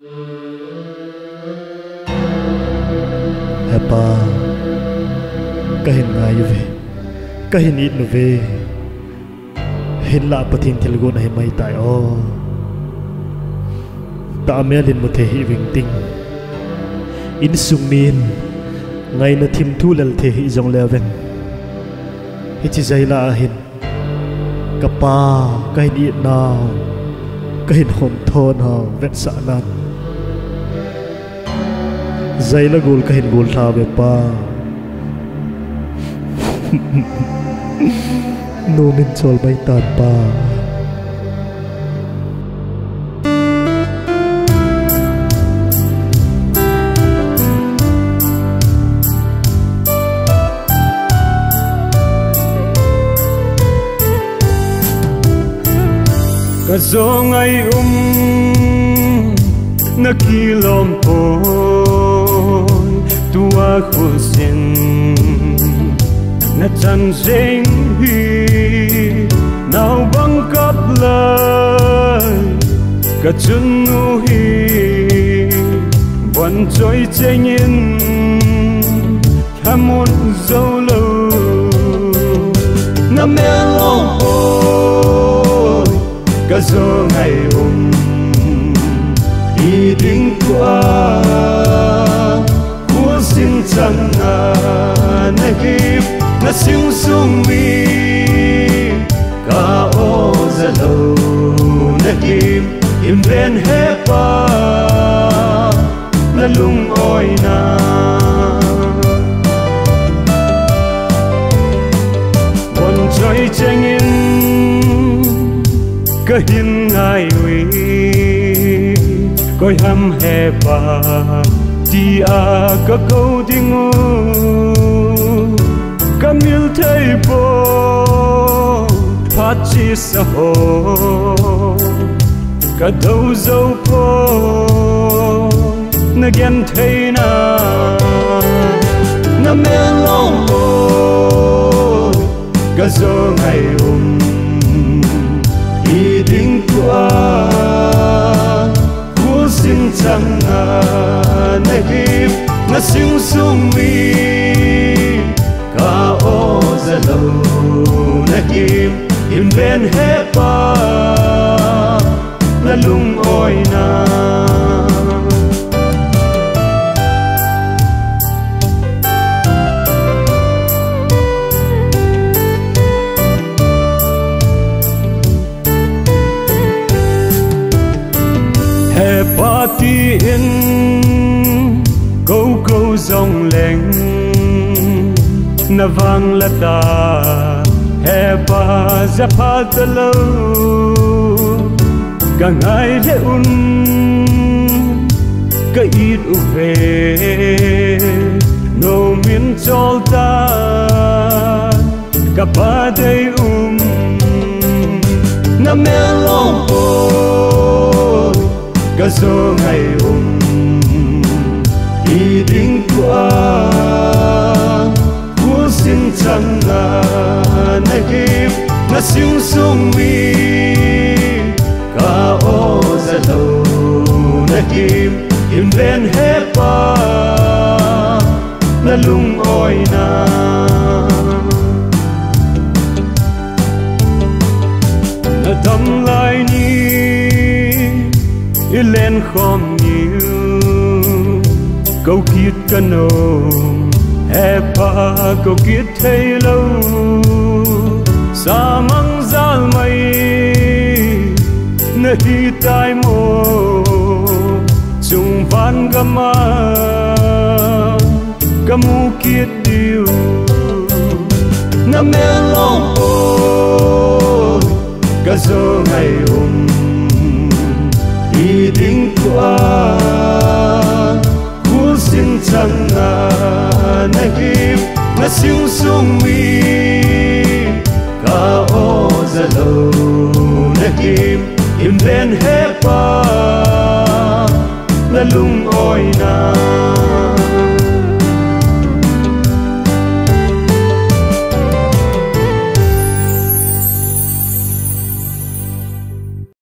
Hepa kahin ngai ve kahin it no ve hin la pathin thilgo na mai tai o ta melin mo the hi wing ting in sungmin ngai na thim thu lal the hi jong leven hi chi zaila hin kapa kahin it na kahin hom thon ha vet sa nan zaila gul kahin gul tha ve pa no min chol bai tan pa ka zong ai na kilom po tua khusin na chan jeng hi nào băng cấp lời ka chun nu hi bon trôi chênh in hamon dâu lâu na mẹ long ôi ka zo ngày đi đinh qua của xin chẳng na hip na siêu sung mi ka o za lâu na hip im ven hepa na lung oi na bon trôi chênh in ka hin ngai wi coi hăm hè ba ti a ka câu dingu ka mil thei bo phat chi sa ho ka dâu dâu po na gen thei na me long bo ka zo ngai đi đinh qua của xin chẳng na hip na siêu sung mi ka o za lâu na hip im ven hepa na lung oi na party in câu câu dòng leng na vang la ta he pa za pa ta lo ka ngai le ka it u ve no min chol ta ka pa dei na me long ka zo ngày đi đinh qua của xin chẳng na hip na siêu sung mi ka o za lâu na hip im ven hepa na lung oi na na dam lai ni lên khom nhiều câu kiết cano hepa câu kiết thấy lâu sa măng zal mây na hi tai mo chung van gama kamu kiết điều na me long ôi ka zo ngày đi đinh qua của xin chẳng na hip na siêu sung mi ka o za lâu na hip im ven hepa na lung oi na